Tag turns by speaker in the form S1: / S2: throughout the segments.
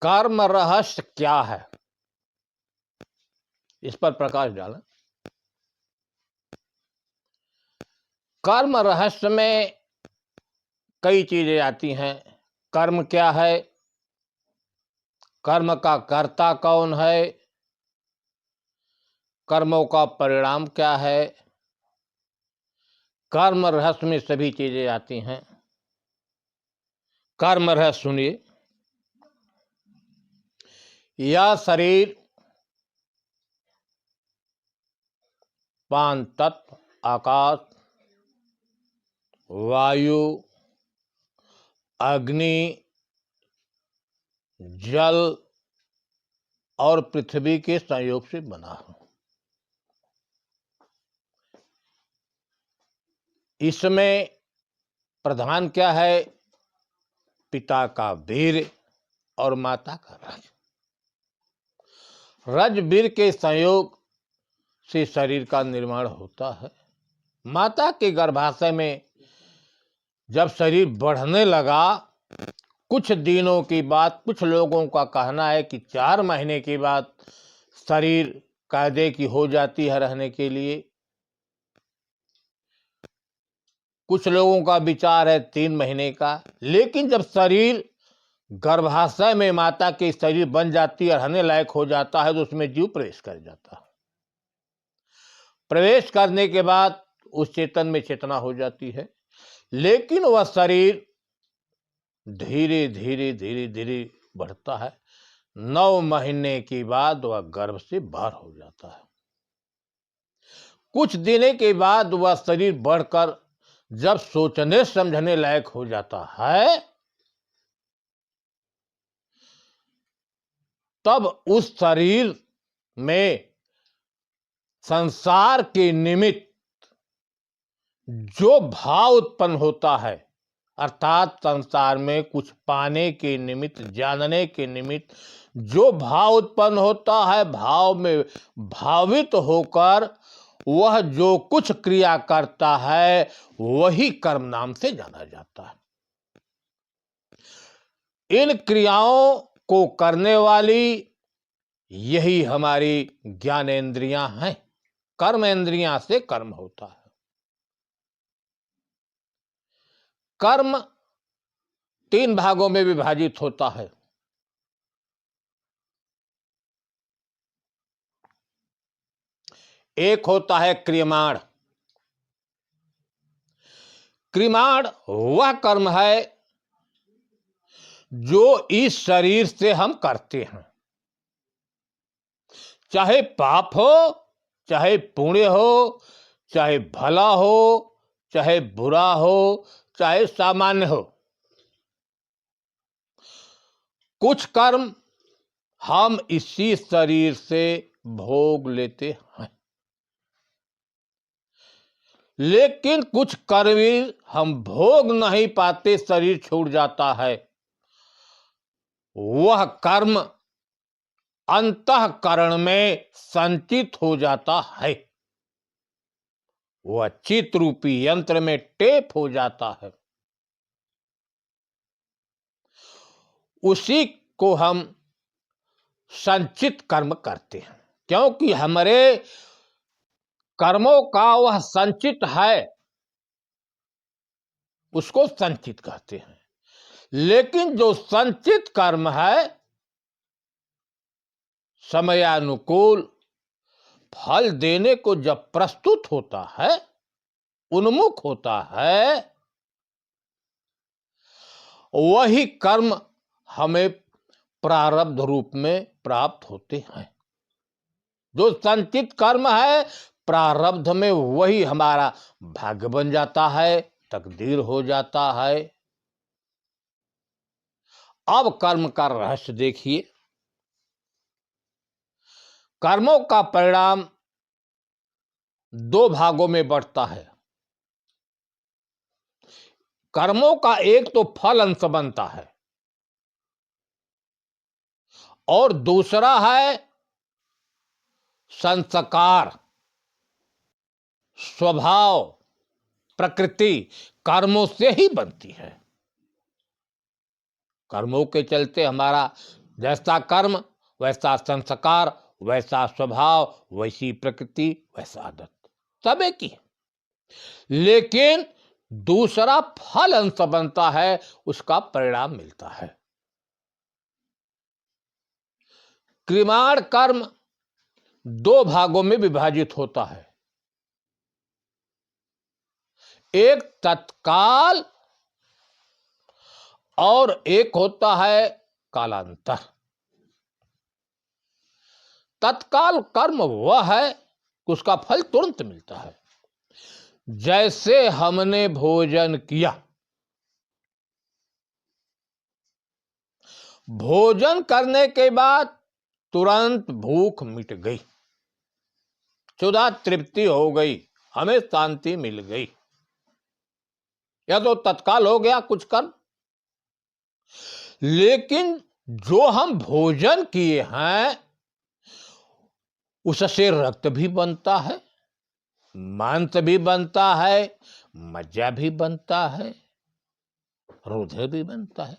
S1: कर्म रहस्य क्या है, इस पर प्रकाश डालें। कर्म रहस्य में कई चीजें आती हैं। कर्म क्या है, कर्म का कर्ता कौन है, कर्मों का परिणाम क्या है, कर्म रहस्य में सभी चीजें आती हैं। कर्म रहस्य सुनिए। यह शरीर पांच तत्व, आकाश, वायु, अग्नि, जल और पृथ्वी के संयोग से बना है। इसमें प्रधान क्या है, पिता का वीर और माता का रज। रज वीर के संयोग से शरीर का निर्माण होता है। माता के गर्भाशय में जब शरीर बढ़ने लगा, कुछ दिनों की बात, कुछ लोगों का कहना है कि 4 महीने के बाद शरीर कायदे की हो जाती है रहने के लिए। कुछ लोगों का विचार है 3 महीने का। लेकिन जब शरीर गर्भाशय में माता के शरीर बन जाती है, रहने लायक हो जाता है, तो उसमें जीव प्रवेश कर जाता है। प्रवेश करने के बाद उस चेतन में चेतना हो जाती है, लेकिन वह शरीर धीरे धीरे धीरे धीरे बढ़ता है। 9 महीने के बाद वह गर्भ से बाहर हो जाता है। कुछ दिन के बाद वह शरीर बढ़कर जब सोचने समझने लायक हो जाता है, तब उस शरीर में संसार के निमित्त जो भाव उत्पन्न होता है, अर्थात संसार में कुछ पाने के निमित्त, जानने के निमित्त जो भाव उत्पन्न होता है, भाव में भावित होकर वह जो कुछ क्रिया करता है, वही कर्म नाम से जाना जाता है। इन क्रियाओं को करने वाली यही हमारी ज्ञानेंद्रियां हैं। कर्मेंद्रियां से कर्म होता है। कर्म 3 भागों में विभाजित होता है। एक होता है क्रियमाण। क्रियमाण वह कर्म है जो इस शरीर से हम करते हैं, चाहे पाप हो, चाहे पुण्य हो, चाहे भला हो, चाहे बुरा हो, चाहे सामान्य हो। कुछ कर्म हम इसी शरीर से भोग लेते हैं, लेकिन कुछ कर्म हम भोग नहीं पाते, शरीर छूट जाता है। वह कर्म अंतःकरण में संचित हो जाता है, वह चित्त रूपी यंत्र में टेप हो जाता है। उसी को हम संचित कर्म करते हैं, क्योंकि हमारे कर्मों का वह संचित है, उसको संचित कहते हैं। लेकिन जो संचित कर्म है, समयानुकूल फल देने को जब प्रस्तुत होता है, उन्मुख होता है, वही कर्म हमें प्रारब्ध रूप में प्राप्त होते हैं। जो संचित कर्म है, प्रारब्ध में वही हमारा भाग्य बन जाता है, तकदीर हो जाता है। अब कर्म का रहस्य देखिए। कर्मों का परिणाम 2 भागों में बढ़ता है। कर्मों का एक तो फल अंश बनता है, और दूसरा है संस्कार, स्वभाव, प्रकृति कर्मों से ही बनती है। कर्मों के चलते हमारा जैसा कर्म वैसा संस्कार, वैसा स्वभाव, वैसी प्रकृति, वैसा आदत, सब एक ही है। लेकिन दूसरा फल अंश बनता है, उसका परिणाम मिलता है। क्रियाण कर्म दो भागों में विभाजित होता है, एक तत्काल और एक होता है कालांतर। तत्काल कर्म वह है कि उसका फल तुरंत मिलता है। जैसे हमने भोजन किया, भोजन करने के बाद तुरंत भूख मिट गई, क्षुधा तृप्ति हो गई, हमें शांति मिल गई, यह तो तत्काल हो गया कुछ कर्म। लेकिन जो हम भोजन किए हैं उससे रक्त भी बनता है, मांस भी बनता है, मज्जा भी बनता है, रुधिर भी बनता है,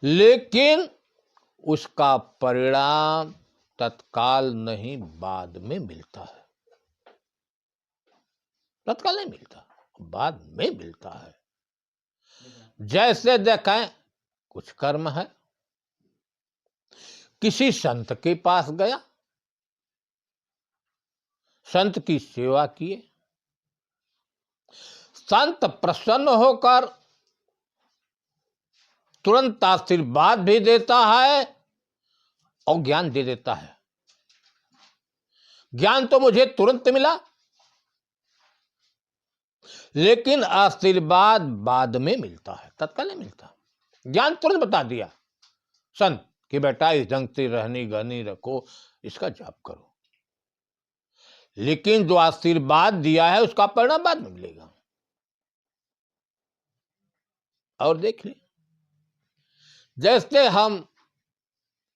S1: लेकिन उसका परिणाम तत्काल नहीं, बाद में मिलता है। तत्काल नहीं मिलता, बाद में मिलता है। जैसे देखें, कुछ कर्म है, किसी संत के पास गया, संत की सेवा किए, संत प्रसन्न होकर तुरंत आशीर्वाद भी देता है और ज्ञान दे देता है। ज्ञान तो मुझे तुरंत मिला, लेकिन आशीर्वाद बाद में मिलता है, तत्काल नहीं मिलता। ज्ञान तुरंत बता दिया संत कि बेटा इस ढंग से रहनी गहनी रखो, इसका जाप करो, लेकिन जो आशीर्वाद दिया है उसका परिणाम बाद में मिलेगा। और देख ले, जैसे हम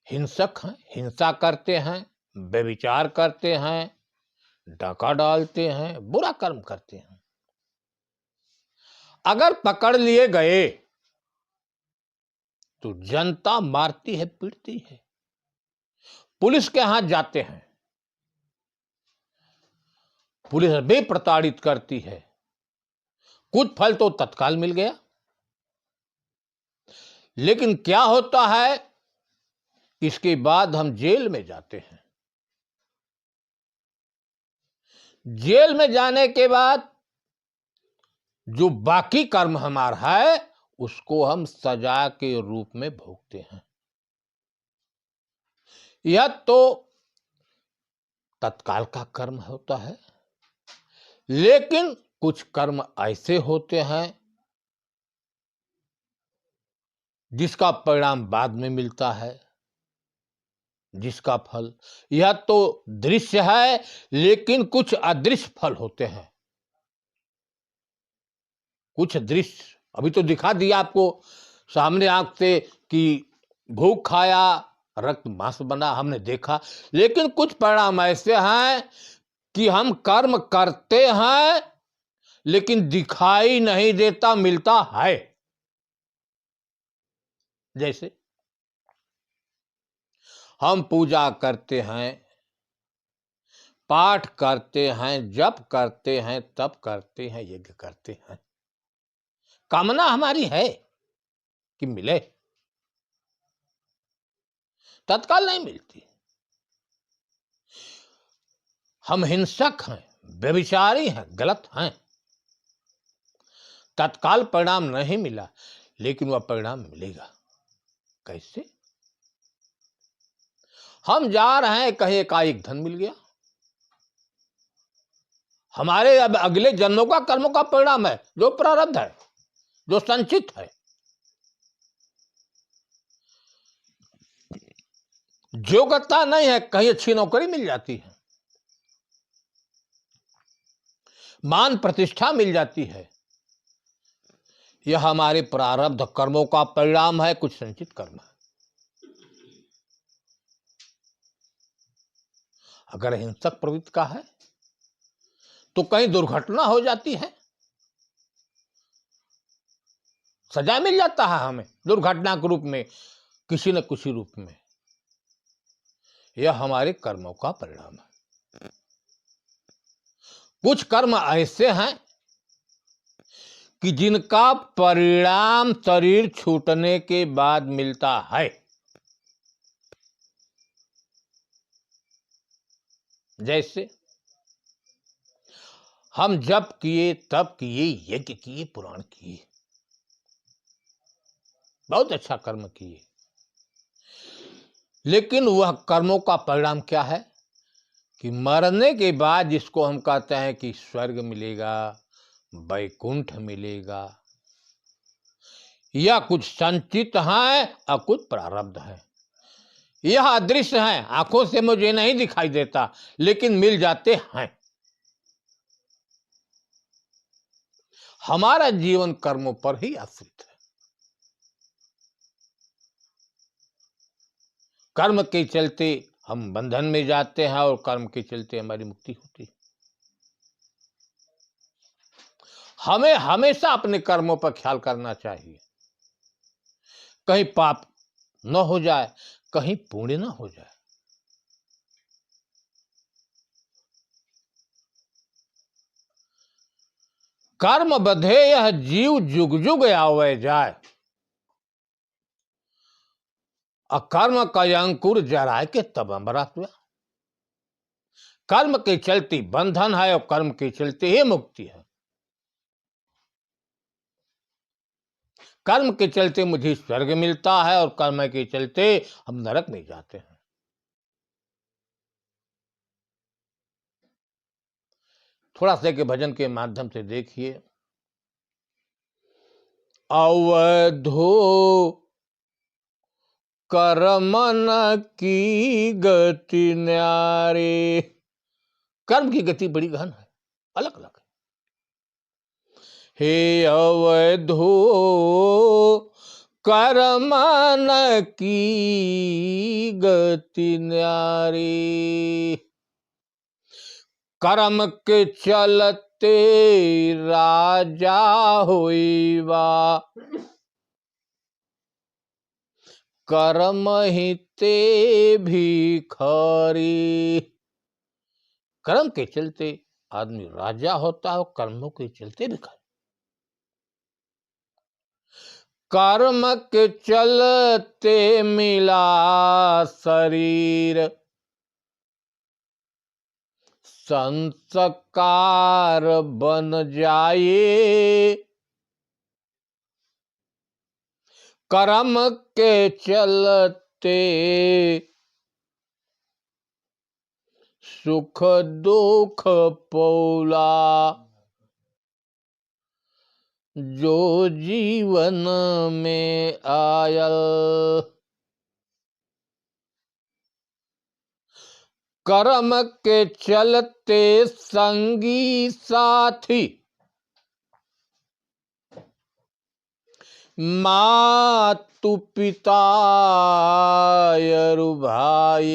S1: हिंसक हैं, हिंसा करते हैं, व्यभिचार करते हैं, डाका डालते हैं, बुरा कर्म करते हैं, अगर पकड़ लिए गए तो जनता मारती है, पीटती है, पुलिस के हाथ जाते हैं, पुलिस भी प्रताड़ित करती है, कुछ फल तो तत्काल मिल गया। लेकिन क्या होता है, इसके बाद हम जेल में जाते हैं, जेल में जाने के बाद जो बाकी कर्म हमारा है उसको हम सजा के रूप में भोगते हैं। यह तो तत्काल का कर्म होता है, लेकिन कुछ कर्म ऐसे होते हैं जिसका परिणाम बाद में मिलता है, जिसका फल, यह तो दृश्य है, लेकिन कुछ अदृश्य फल होते हैं। कुछ दृश्य अभी तो दिखा दिया आपको सामने आंख से कि भूख खाया, रक्त मांस बना, हमने देखा, लेकिन कुछ परिणाम ऐसे हैं कि हम कर्म करते हैं लेकिन दिखाई नहीं देता, मिलता है। जैसे हम पूजा करते हैं, पाठ करते हैं, जप करते हैं, तप करते हैं, यज्ञ करते हैं, कामना हमारी है कि मिले, तत्काल नहीं मिलती। हम हिंसक हैं, व्यभिचारी हैं, गलत हैं, तत्काल परिणाम नहीं मिला, लेकिन वह परिणाम मिलेगा। कैसे? हम जा रहे हैं, कहीं एकाएक धन मिल गया, हमारे अब अगले जन्मों का कर्मों का परिणाम है, जो प्रारब्ध है, जो संचित है। योग्यता नहीं है, कहीं अच्छी नौकरी मिल जाती है, मान प्रतिष्ठा मिल जाती है, यह हमारे प्रारब्ध कर्मों का परिणाम है, कुछ संचित कर्म है। अगर हिंसक प्रवृत्ति का है तो कहीं दुर्घटना हो जाती है, सजा मिल जाता है हमें दुर्घटना के रूप में, किसी न किसी रूप में, यह हमारे कर्मों का परिणाम है। कुछ कर्म ऐसे हैं कि जिनका परिणाम शरीर छूटने के बाद मिलता है। जैसे हम जप किए, तप किए, यज्ञ किए, पुराण किए, बहुत अच्छा कर्म किए, लेकिन वह कर्मों का परिणाम क्या है कि मरने के बाद जिसको हम कहते हैं कि स्वर्ग मिलेगा, वैकुंठ मिलेगा, या कुछ संचित है और कुछ प्रारब्ध है। यह अदृश्य है, आंखों से मुझे नहीं दिखाई देता, लेकिन मिल जाते हैं। हमारा जीवन कर्मों पर ही आश्रित है। कर्म के चलते हम बंधन में जाते हैं और कर्म के चलते हमारी मुक्ति होती है। हमें हमेशा अपने कर्मों पर ख्याल करना चाहिए, कहीं पाप न हो जाए, कहीं पुण्य न हो जाए। कर्म बधे यह जीव जुग जुग आवे जाए, अकर्म का अंकुर जराए के तब अमृत हुआ। कर्म के चलते बंधन है और कर्म के चलते ही मुक्ति है। कर्म के चलते मुझे स्वर्ग मिलता है और कर्म के चलते हम नरक में जाते हैं। थोड़ा सा के भजन के माध्यम से देखिए। अवधो कर्मन की गति न्यारे। कर्म की गति बड़ी गहन है, अलग अलग है। हे अवधो कर्मन की गति न्यारी, कर्म के चलते राजा होइबा, कर्म ही ते भिखारी। कर्म के चलते आदमी राजा होता है और कर्मों के चलते भिखारी। कर्म के चलते मिला शरीर, संस्कार बन जाए, कर्म के चलते सुख दुख पौला, जो जीवन में आयल। कर्म के चलते संगी साथी, मातु पिता यरु भाई,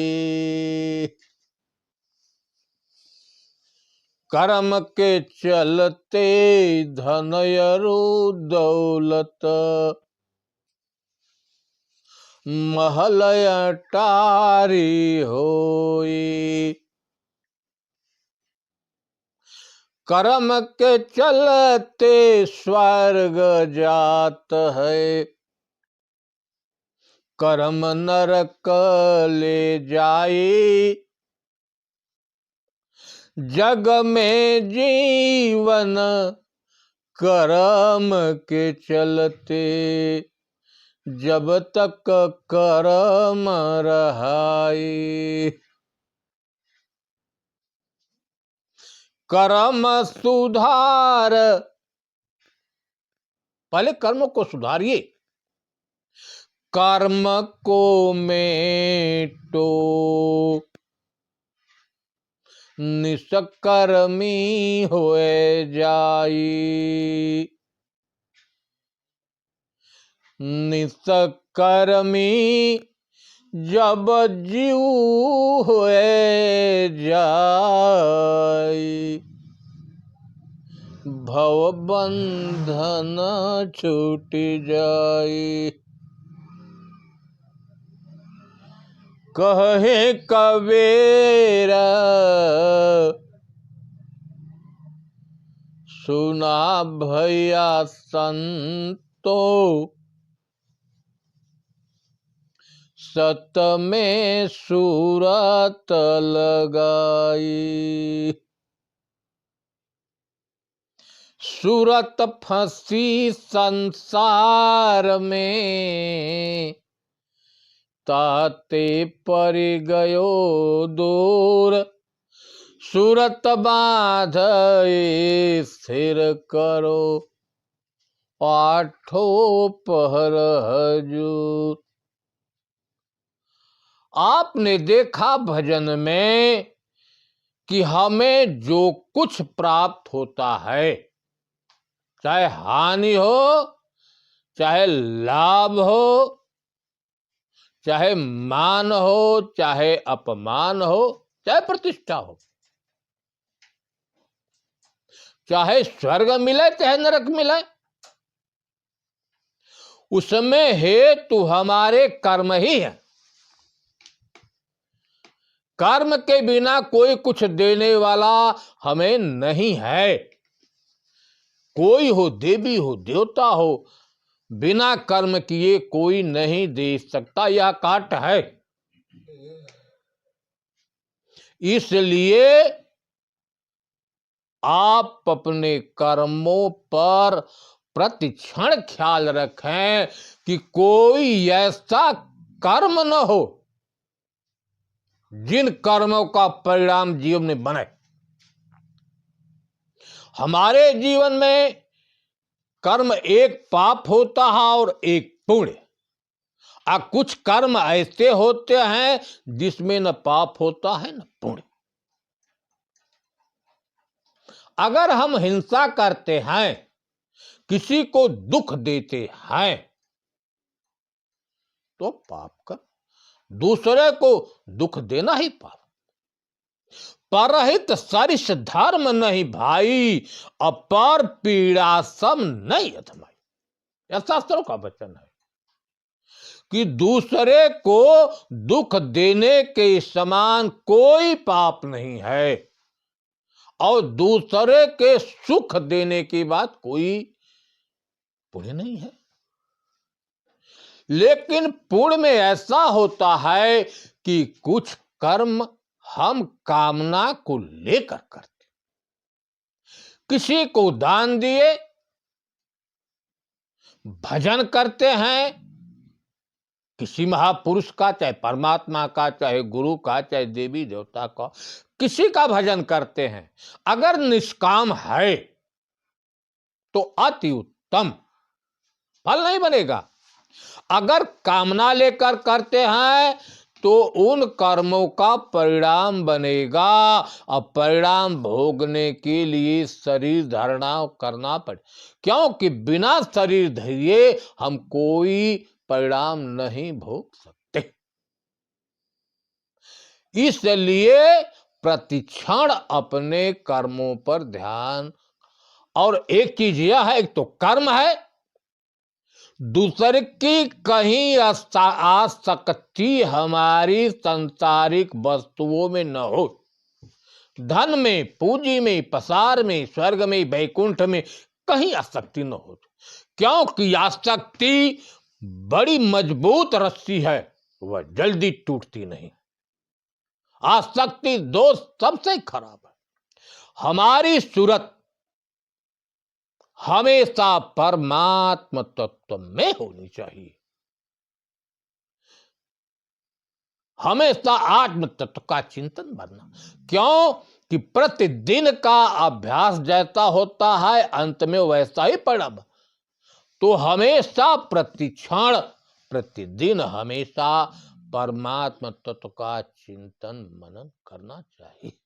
S1: कर्म के चलते धन यरु दौलत, महल अटारी होई। कर्म के चलते स्वर्ग जात है, कर्म नरक ले जाए। जग में जीवन कर्म के चलते, जब तक कर्म रहाई। कर्म सुधार, पहले कर्म को सुधारिए, कर्म को मेटो, निष्कर्मी होए जाई। निष्कर्मी जब जीव होए जाई, भव बंधन छूट जाई। कहे कबीर सुना भैया संतो, सत में सूरत लगाई। सूरत फंसी संसार में, ताते पर गयो दूर। सूरत बांध स्थिर करो, आठों पहर हजूर। आपने देखा भजन में कि हमें जो कुछ प्राप्त होता है, चाहे हानि हो, चाहे लाभ हो, चाहे मान हो, चाहे अपमान हो, चाहे प्रतिष्ठा हो, चाहे स्वर्ग मिले चाहे नरक मिले, उसमें हेतु हमारे कर्म ही है। कर्म के बिना कोई कुछ देने वाला हमें नहीं है। कोई हो, देवी हो, देवता हो, बिना कर्म किए कोई नहीं दे सकता, यह काट है। इसलिए आप अपने कर्मों पर प्रतिक्षण ख्याल रखें कि कोई ऐसा कर्म न हो जिन कर्मों का परिणाम जीवन में बने। हमारे जीवन में कर्म एक पाप होता है और एक पुण्य। कुछ कर्म ऐसे होते हैं जिसमें न पाप होता है न पुण्य। अगर हम हिंसा करते हैं, किसी को दुख देते हैं, तो पाप कर। दूसरे को दुख देना ही पाप। परहित सरिस धर्म नहीं भाई, अपर पीड़ा सम नहीं अधमाई। यह शास्त्रों का वचन है कि दूसरे को दुख देने के समान कोई पाप नहीं है, और दूसरे के सुख देने की बात कोई पुण्य नहीं है। लेकिन पुण्य में ऐसा होता है कि कुछ कर्म हम कामना को लेकर करते। किसी को दान दिए, भजन करते हैं, किसी महापुरुष का, चाहे परमात्मा का, चाहे गुरु का, चाहे देवी देवता का, किसी का भजन करते हैं। अगर निष्काम है तो अति उत्तम, फल नहीं बनेगा। अगर कामना लेकर करते हैं तो उन कर्मों का परिणाम बनेगा, और परिणाम भोगने के लिए शरीर धारणा करना पड़े, क्योंकि बिना शरीर धरे हम कोई परिणाम नहीं भोग सकते। इसलिए प्रतिक्षण अपने कर्मों पर ध्यान। और एक चीज यह है, एक तो कर्म है, दूसरे की कहीं आसक्ति हमारी सांसारिक वस्तुओं में न हो। धन में, पूंजी में, पसार में, स्वर्ग में, वैकुंठ में कहीं आसक्ति न हो, क्योंकि आसक्ति बड़ी मजबूत रस्सी है, वह जल्दी टूटती नहीं। आसक्ति दोस्त सबसे खराब है। हमारी सूरत हमेशा परमात्म तत्व में होनी चाहिए, हमेशा आत्म तत्व का चिंतन बनना। क्यों कि प्रतिदिन का अभ्यास जैसा होता है, अंत में वैसा ही परिणाम। तो हमेशा प्रतिक्षण, प्रतिदिन हमेशा परमात्म तत्व का चिंतन मनन करना चाहिए।